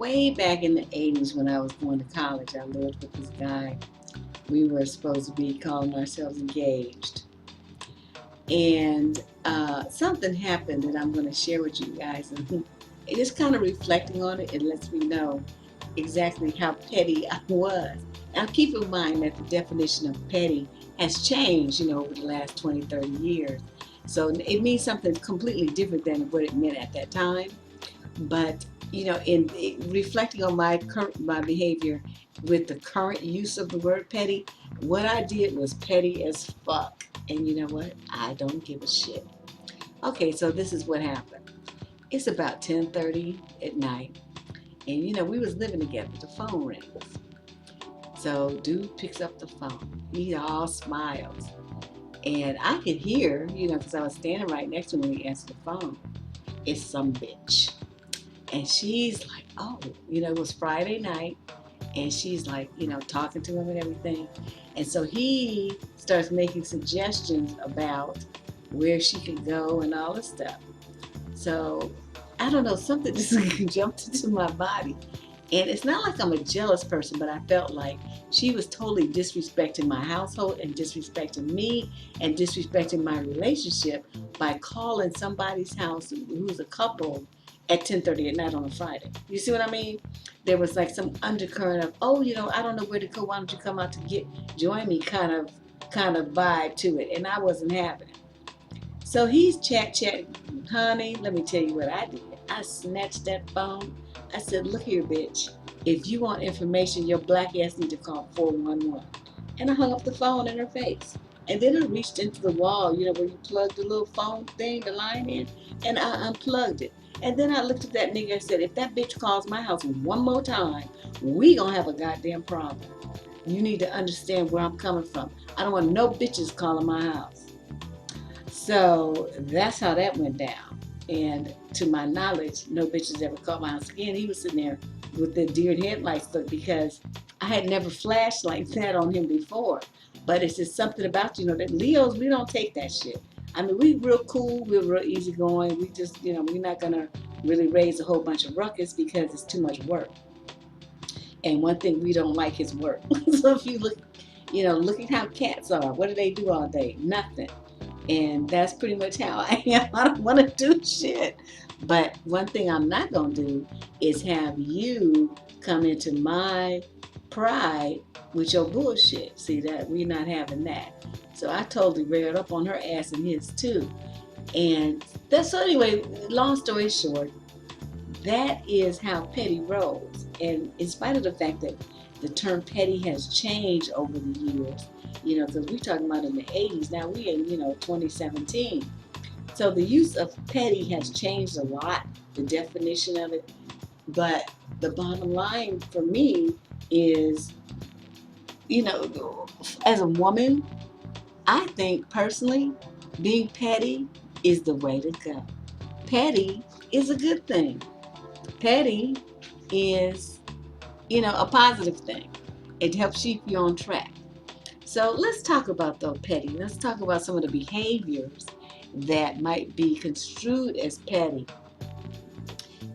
way back in the 80s when I was going to college, I lived with this guy. We were supposed to be calling ourselves engaged. And something happened that I'm going to share with you guys. And it is kind of reflecting on it. It lets me know exactly how petty I was. Now, keep in mind that the definition of petty has changed, over the last 20, 30 years. So it means something completely different than what it meant at that time. But in reflecting on my behavior with the current use of the word petty, what I did was petty as fuck. And you know what? I don't give a shit. Okay, so this is what happened. It's about 10:30 at night, and we was living together. The phone rings. So dude picks up the phone. He all smiles, and I could hear, because I was standing right next to him when he answered the phone. It's some bitch. And she's like, oh, it was Friday night. And she's like, talking to him and everything. And so he starts making suggestions about where she could go and all this stuff. So I don't know, something just jumped into my body. And it's not like I'm a jealous person, but I felt like she was totally disrespecting my household and disrespecting me and disrespecting my relationship by calling somebody's house who's a couple at 10:30 at night on a Friday. You see what I mean? There was like some undercurrent of, oh, I don't know where to go. Why don't you come out to join me kind of vibe to it. And I wasn't having it. So he's chatting, honey, let me tell you what I did. I snatched that phone. I said, look here, bitch. If you want information, your black ass need to call 411. And I hung up the phone in her face. And then I reached into the wall, where you plug the little phone thing, the line in, and I unplugged it. And then I looked at that nigga and said, if that bitch calls my house one more time, we gonna have a goddamn problem. You need to understand where I'm coming from. I don't want no bitches calling my house. So that's how that went down. And to my knowledge, no bitches ever called my house again. He was sitting there with the deer in headlights because I had never flashed like that on him before. But it's just something about, that Leos, we don't take that shit. I mean, we real cool, we're real easygoing. We just, we're not gonna really raise a whole bunch of ruckus because it's too much work. And one thing we don't like is work. So if you look at how cats are. What do they do all day? Nothing. And that's pretty much how I am. I don't want to do shit. But one thing I'm not going to do is have you come into my pride with your bullshit. See that? We're not having that. So I totally reared up on her ass and his too. And so anyway, long story short, that is how petty rolls. And in spite of the fact that the term petty has changed over the years, because we're talking about in the 80s, now we're in, 2017. So the use of petty has changed a lot, the definition of it. But the bottom line for me is, as a woman, I think personally, being petty is the way to go. Petty is a good thing. Petty is, a positive thing. It helps keep you on track. So let's talk about the petty. Let's talk about some of the behaviors that might be construed as petty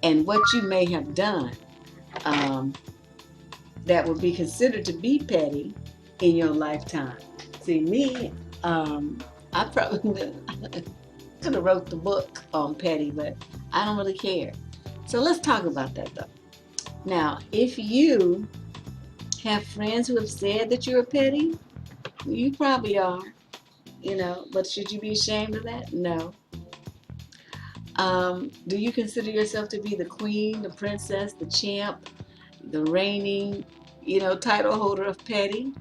and what you may have done that would be considered to be petty in your lifetime. See, me, I probably could have wrote the book on petty, but I don't really care. So let's talk about that though. Now, if you have friends who have said that you're petty, you probably are, but should you be ashamed of that? No. Do you consider yourself to be the queen, the princess, the champ, the reigning, title holder of petty?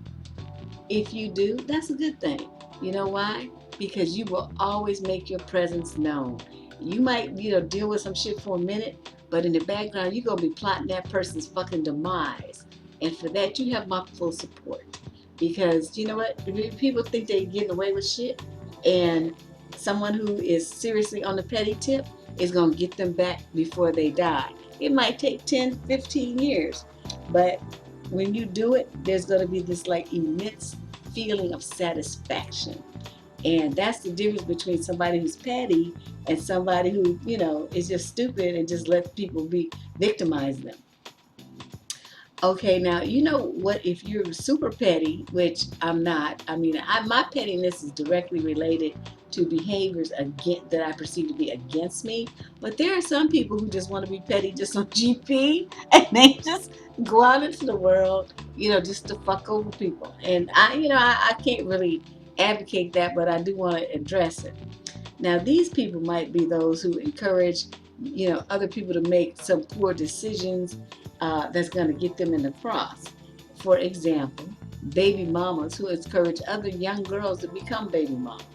If you do, that's a good thing. You know why? Because you will always make your presence known. You might, deal with some shit for a minute, but in the background, you're going to be plotting that person's fucking demise. And for that, you have my full support. Because, you know what? People think they're getting away with shit. And someone who is seriously on the petty tip is going to get them back before they die. It might take 10, 15 years. But when you do it, there's going to be this like immense feeling of satisfaction. And that's the difference between somebody who's petty and somebody who, is just stupid and just lets people victimize them. Okay, now you know what? If you're super petty, which I'm not, I mean, my pettiness is directly related to behaviors that I perceive to be against me. But there are some people who just want to be petty just on GP, and they just go out into the world, just to fuck over people. And I can't really advocate that, but I do want to address it. Now, these people might be those who encourage, other people to make some poor decisions that's going to get them in the cross. For example, baby mamas who encourage other young girls to become baby mamas.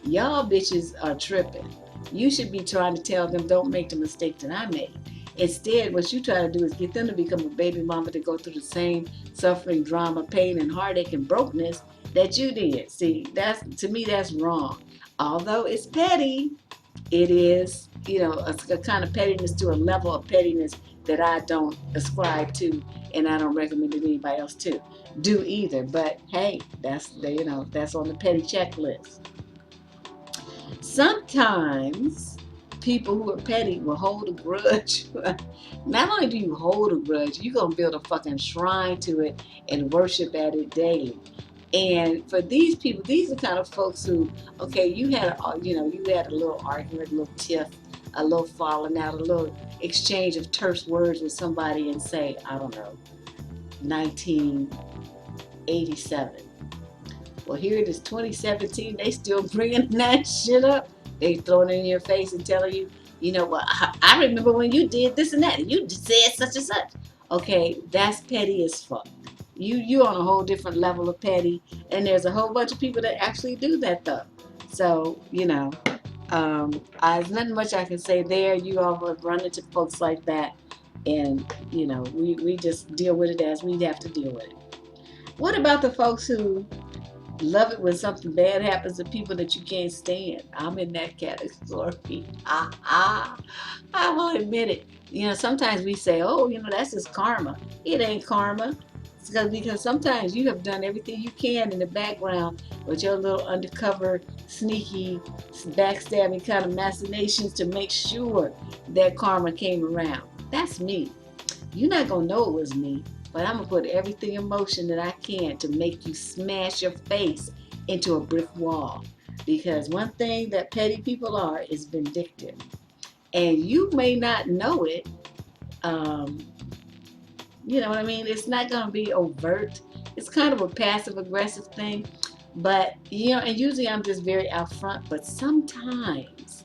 Y'all bitches are tripping. You should be trying to tell them, don't make the mistake that I made. Instead, what you try to do is get them to become a baby mama to go through the same suffering, drama, pain, and heartache and brokenness that you did. See, to me, that's wrong. Although it's petty, it is, a kind of pettiness to a level of pettiness that I don't ascribe to, and I don't recommend that anybody else to do either. But hey, that's on the petty checklist. Sometimes people who are petty will hold a grudge. Not only do you hold a grudge, you're gonna build a fucking shrine to it and worship at it daily. And for these people, these are the kind of folks who, okay, you had a little argument, a little tiff, a little falling out, a little exchange of terse words with somebody and say, I don't know, 1987. Well, here it is 2017. They still bringing that shit up. They throwing it in your face and telling you, well, I remember when you did this and that, and you said such and such. Okay, that's petty as fuck. You on a whole different level of petty, and there's a whole bunch of people that actually do that though. So there's nothing much I can say there. You all have run into folks like that, and we just deal with it as we have to deal with it. What about the folks who love it when something bad happens to people that you can't stand? I'm in that category. I will admit it. Sometimes we say, oh, that's just karma. It ain't karma. Because sometimes you have done everything you can in the background with your little undercover, sneaky, backstabbing kind of machinations to make sure that karma came around. That's me. You're not going to know it was me, but I'm going to put everything in motion that I can to make you smash your face into a brick wall. Because one thing that petty people are is vindictive. And you may not know it. You know what I mean? It's not going to be overt. It's kind of a passive aggressive thing. But, and usually I'm just very out front. But sometimes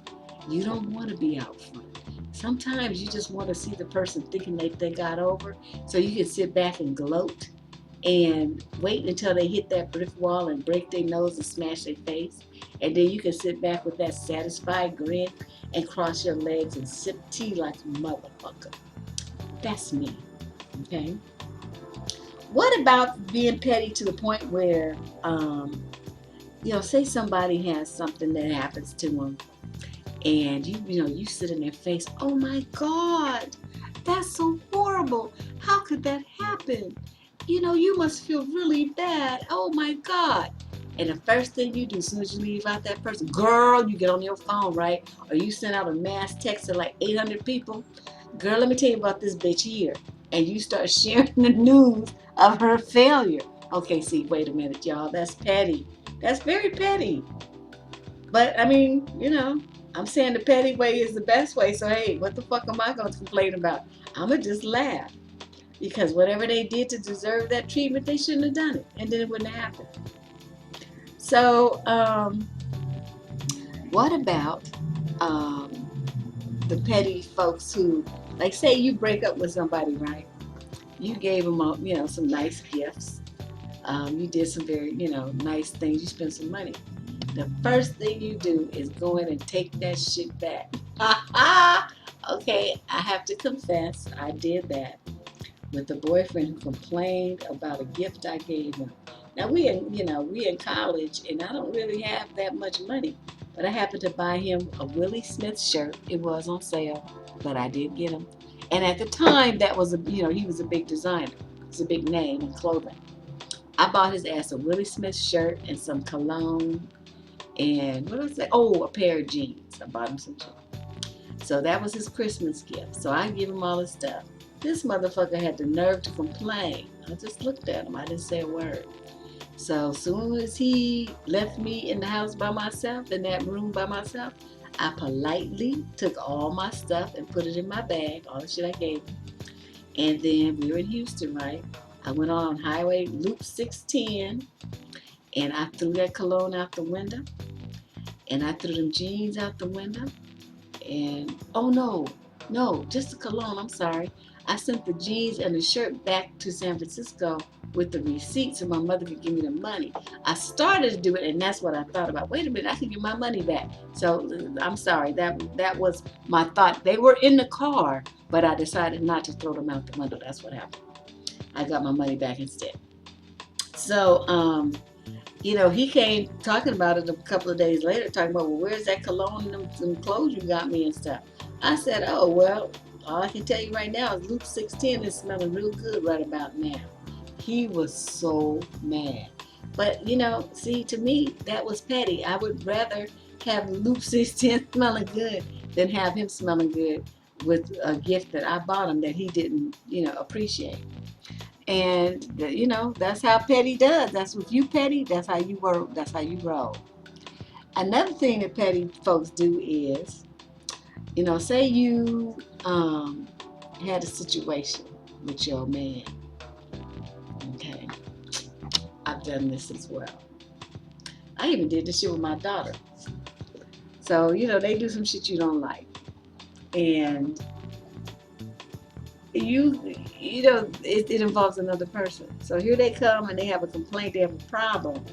you don't want to be out front. Sometimes you just want to see the person thinking they got over. So you can sit back and gloat and wait until they hit that brick wall and break their nose and smash their face. And then you can sit back with that satisfied grin and cross your legs and sip tea like a motherfucker. That's me. Okay. What about being petty to the point where, say somebody has something that happens to them, and you sit in their face. Oh my God, that's so horrible. How could that happen? You must feel really bad. Oh my God. And the first thing you do as soon as you leave out that person, girl, you get on your phone, right? Or you send out a mass text to like 800 people. Girl, let me tell you about this bitch here. And you start sharing the news of her failure. Okay, see, wait a minute, y'all. That's petty. That's very petty. But, I mean, I'm saying the petty way is the best way. So, hey, what the fuck am I going to complain about? I'm going to just laugh. Because whatever they did to deserve that treatment, they shouldn't have done it. And then it wouldn't have happened. So, what about the petty folks who, like, say you break up with somebody, right? You gave them, some nice gifts. You did some very, nice things. You spent some money. The first thing you do is go in and take that shit back. Okay, I have to confess, I did that with a boyfriend who complained about a gift I gave him. Now we in college, and I don't really have that much money, but I happened to buy him a Willie Smith shirt. It was on sale, but I did get him. And at the time, that was he was a big designer. It's a big name in clothing. I bought his ass a Willie Smith shirt and some cologne, and what did I say? Oh, a pair of jeans. I bought him some jeans. So that was his Christmas gift. So I give him all his stuff. This motherfucker had the nerve to complain. I just looked at him. I didn't say a word. So soon as he left me in the house by myself, in that room by myself, I politely took all my stuff and put it in my bag, all the shit I gave him. And then we were in Houston, right? I went on Highway Loop 610 and I threw that cologne out the window and I threw them jeans out the window. And oh no, just the cologne, I'm sorry. I sent the jeans and the shirt back to San Francisco with the receipt so my mother could give me the money. I started to do it, and that's what I thought about. Wait a minute, I can get my money back. So I'm sorry, that was my thought. They were in the car, but I decided not to throw them out the window. That's what happened. I got my money back instead. So, he came talking about it a couple of days later, talking about, well, where's that cologne and them clothes you got me and stuff. I said, oh, well, all I can tell you right now is Loop 610 is smelling real good right about now. He was so mad. But, see, to me, that was petty. I would rather have Loop 610 smelling good than have him smelling good with a gift that I bought him that he didn't, appreciate. And, that's how petty does. That's what you petty, that's how you work, that's how you roll. Another thing that petty folks do is, say you had a situation with your man. Okay. I've done this as well. I even did this shit with my daughter. So, they do some shit you don't like. And it involves another person. So here they come and they have a complaint, they have a problem.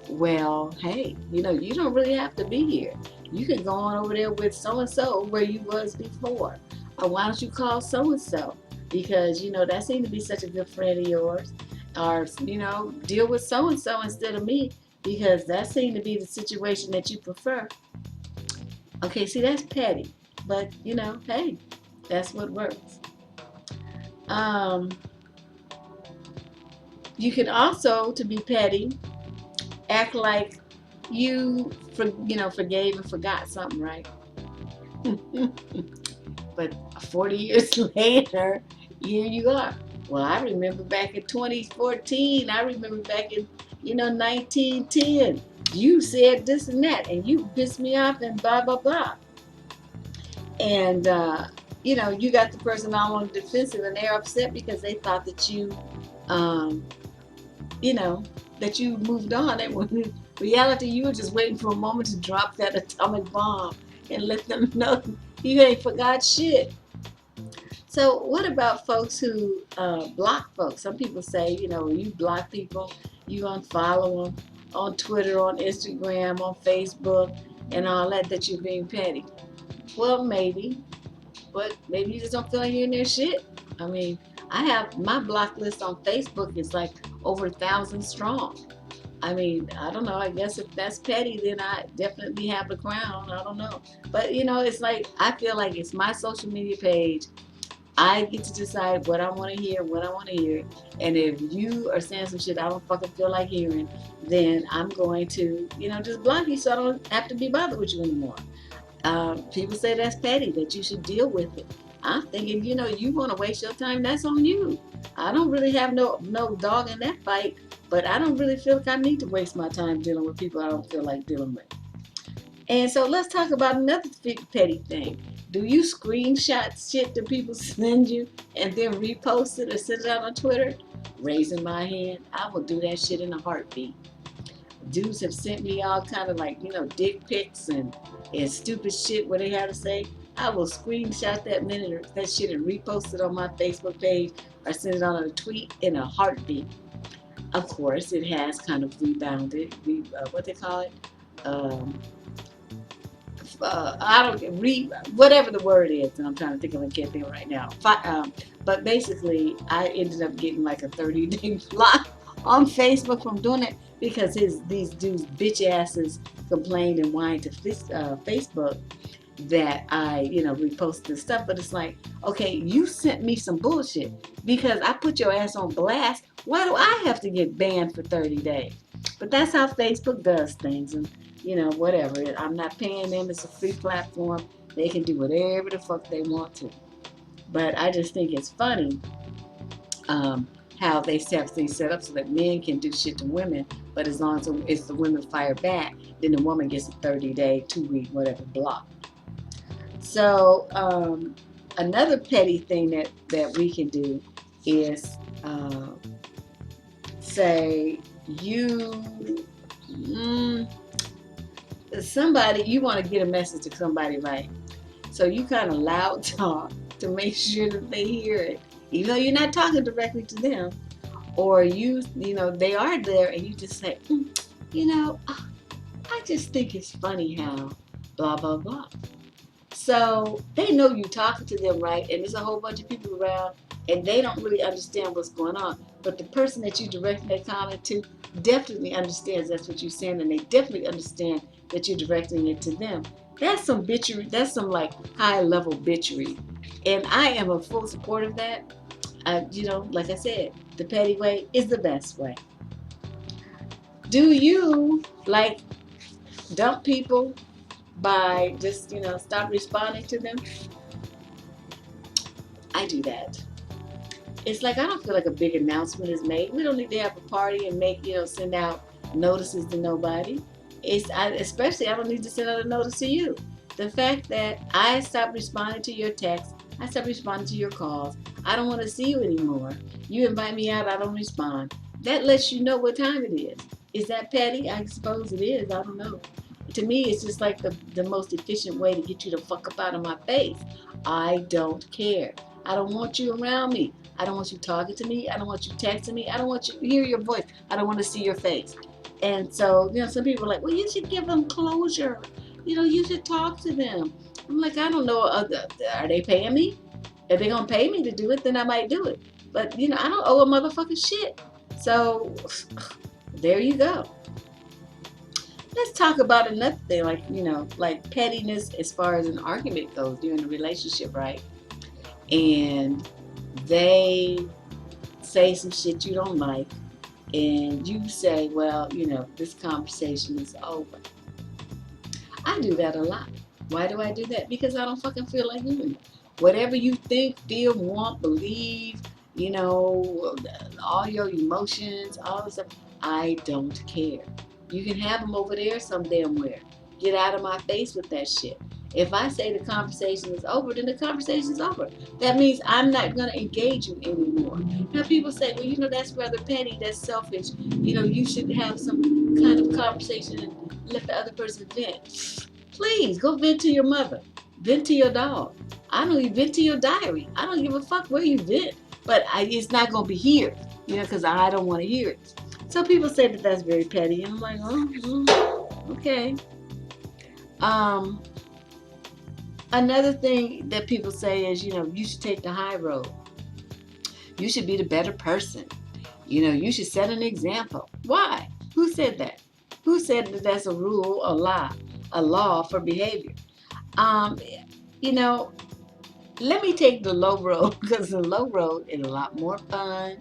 Well, hey, you don't really have to be here. You can go on over there with so-and-so where you was before. Or why don't you call so-and-so? Because, that seemed to be such a good friend of yours. Or, deal with so-and-so instead of me because that seemed to be the situation that you prefer. Okay, see, that's petty. But, hey, that's what works. You can also, to be petty, act like you forgave and forgot something, right? But 40 years later, here you are. Well, I remember back in 2014. I remember back in 1910. You said this and that, and you pissed me off, and blah blah blah. And you got the person all on the defensive, and they're upset because they thought that that you moved on. And when in reality, you were just waiting for a moment to drop that atomic bomb and let them know you ain't forgot shit. So what about folks who block folks? Some people say, when you block people, you unfollow them on Twitter, on Instagram, on Facebook, and all that you're being petty. Well, maybe, but maybe you just don't feel like hearing their shit. I mean, I have my block list on Facebook is like over 1,000 strong. I mean, I don't know. I guess if that's petty, then I definitely have the crown. I don't know. But, it's like, I feel like it's my social media page. I get to decide what I want to hear, when I want to hear. And if you are saying some shit I don't fucking feel like hearing, then I'm going to, just block you so I don't have to be bothered with you anymore. People say that's petty, that you should deal with it. I'm thinking, you want to waste your time, that's on you. I don't really have no dog in that fight, but I don't really feel like I need to waste my time dealing with people I don't feel like dealing with. And so let's talk about another petty thing. Do you screenshot shit that people send you and then repost it or send it out on Twitter? Raising my hand, I will do that shit in a heartbeat. Dudes have sent me all kind of dick pics and stupid shit where they have to say. I will screenshot that shit and repost it on my Facebook page or send it on a tweet in a heartbeat. Of course, it has kind of rebounded. What they call it? I don't read whatever the word is, and I'm trying to think of it, can't think of it right now. But basically, I ended up getting like a 30-day block on Facebook from doing it because these dudes bitch asses complained and whined to Facebook that I reposted stuff. But it's like, okay, you sent me some bullshit because I put your ass on blast. Why do I have to get banned for 30 days? But that's how Facebook does things, and whatever. I'm not paying them. It's a free platform. They can do whatever the fuck they want to. But I just think it's funny how they have things set up so that men can do shit to women, but as long as it's the women fire back, then the woman gets a 30-day, 2-week, whatever block. So another petty thing that we can do is say somebody, you want to get a message to somebody, right? So you kind of loud talk to make sure that they hear it, even though you're not talking directly to them, or they are there, and you just say, I just think it's funny how blah blah blah. So they know you're talking to them, right? And there's a whole bunch of people around, and they don't really understand what's going on. But the person that you directing that comment to definitely understands that's what you're saying, and they definitely understand that you're directing it to them. That's some bitchery. That's some like high level bitchery, and I am a full support of that. Like I said, the petty way is the best way. Do you like dump people by just stop responding to them? I do that. It's like I don't feel like a big announcement is made. We don't need to have a party and send out notices to nobody. Especially I don't need to send out a notice to you. The fact that I stopped responding to your texts, I stopped responding to your calls, I don't want to see you anymore. You invite me out, I don't respond. That lets you know what time it is. Is that petty? I suppose it is. I don't know. To me, it's just like the most efficient way to get you to fuck up out of my face. I don't care. I don't want you around me. I don't want you talking to me. I don't want you texting me. I don't want you to hear your voice. I don't want to see your face. And so, some people are like, well, you should give them closure. You should talk to them. I'm like, I don't know. Are they paying me? If they're going to pay me to do it, then I might do it. But, I don't owe a motherfucking shit. So, there you go. Let's talk about another thing, like pettiness as far as an argument goes. You're in a relationship, right? And they say some shit you don't like, and you say, well, this conversation is over. I do that a lot. Why do I do that? Because I don't fucking feel like doing it. Whatever you think, feel, want, believe, all your emotions, all this stuff, I don't care. You can have them over there some damn where. Get out of my face with that shit. If I say the conversation is over, then the conversation is over. That means I'm not going to engage you anymore. Now people say, well, that's rather petty, that's selfish. You should have some kind of conversation and let the other person vent. Please, go vent to your mother. Vent to your dog. I don't even vent to your diary. I don't give a fuck where you vent. But it's not going to be here, because I don't want to hear it. So people say that that's very petty. And I'm like, okay. Another thing that people say is, you should take the high road. You should be the better person. You should set an example. Why? Who said that? Who said that that's a rule, a law for behavior? Let me take the low road, because the low road is a lot more fun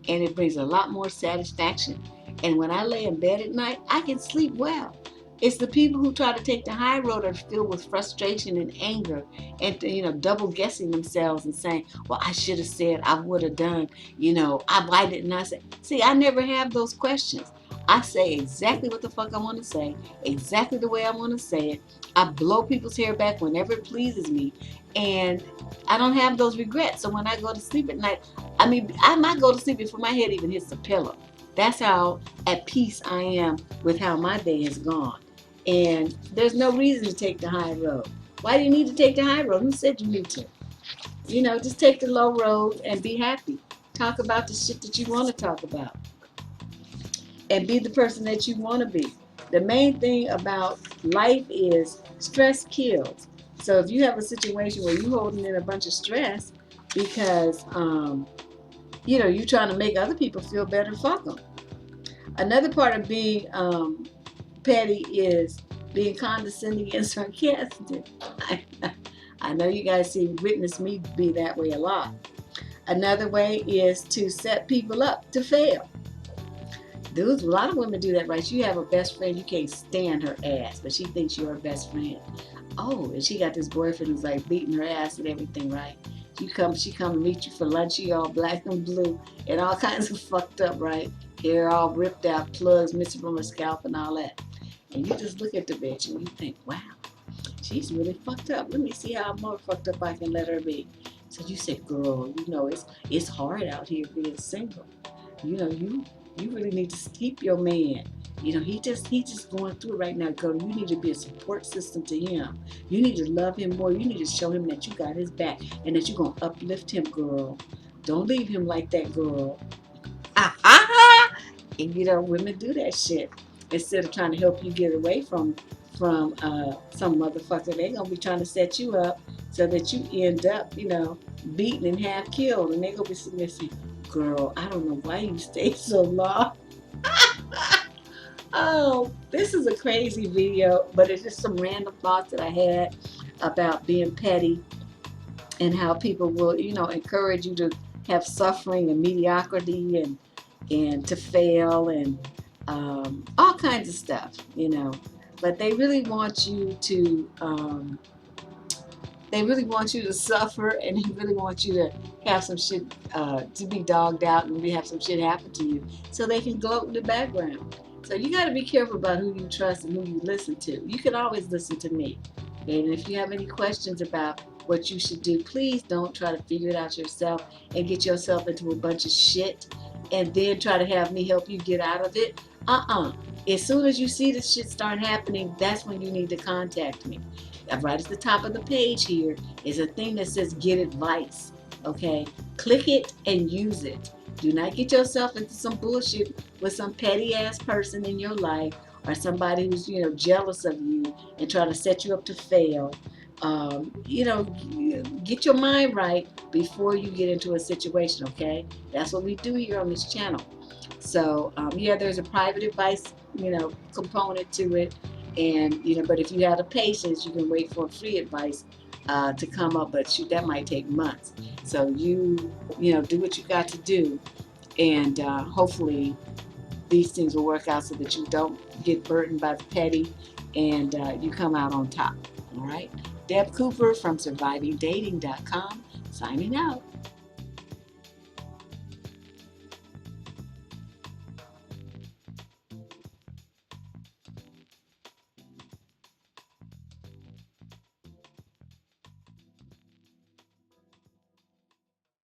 and it brings a lot more satisfaction. And when I lay in bed at night, I can sleep well. It's the people who try to take the high road are filled with frustration and anger and, double guessing themselves and saying, well, I should have said, I would have done, why didn't I say? See, I never have those questions. I say exactly what the fuck I want to say, exactly the way I want to say it. I blow people's hair back whenever it pleases me, and I don't have those regrets. So when I go to sleep at night, I might go to sleep before my head even hits the pillow. That's how at peace I am with how my day has gone. And there's no reason to take the high road. Why do you need to take the high road? Who said you need to? Just take the low road and be happy. Talk about the shit that you want to talk about. And be the person that you want to be. The main thing about life is stress kills. So if you have a situation where you're holding in a bunch of stress because, you're trying to make other people feel better, fuck them. Another part of being petty is being condescending and sarcastic. I know you guys witness me be that way a lot. Another way is to set people up to fail. Dudes, a lot of women do that, right? You have a best friend, you can't stand her ass, but she thinks you're her best friend. Oh, and she got this boyfriend who's like beating her ass and everything, right? She come to meet you for lunch, she all black and blue and all kinds of fucked up, right? Hair all ripped out, plugs missing from her scalp and all that. And you just look at the bitch and you think, wow, she's really fucked up. Let me see how more fucked up I can let her be. So you say, girl, it's hard out here being single. You really need to keep your man. He just going through it right now, girl. You need to be a support system to him. You need to love him more. You need to show him that you got his back and that you're gonna uplift him, girl. Don't leave him like that, girl. And women do that shit instead of trying to help you get away from some motherfucker. They gonna be trying to set you up so that you end up, beaten and half killed, and they gonna be submissive. Girl, I don't know why you stay so long. Oh, this is a crazy video, but it's just some random thoughts that I had about being petty and how people will, encourage you to have suffering and mediocrity and to fail and all kinds of stuff. But they really want you to suffer, and they really want you to have some shit to be dogged out and really have some shit happen to you so they can gloat in the background. So you got to be careful about who you trust and who you listen to. You can always listen to me. And if you have any questions about what you should do, please don't try to figure it out yourself and get yourself into a bunch of shit and then try to have me help you get out of it. As soon as you see this shit start happening, that's when you need to contact me. Right at the top of the page here is a thing that says get advice. Okay? Click it and use it. Do not get yourself into some bullshit with some petty ass person in your life or somebody who's, jealous of you and trying to set you up to fail. Get your mind right before you get into a situation, okay? That's what we do here on this channel. So, there's a private advice, component to it. And, but if you have the patience, you can wait for free advice to come up, but shoot, that might take months. So do what you got to do, and hopefully these things will work out so that you don't get burdened by the petty and you come out on top. All right? Deb Cooper from survivingdating.com signing out.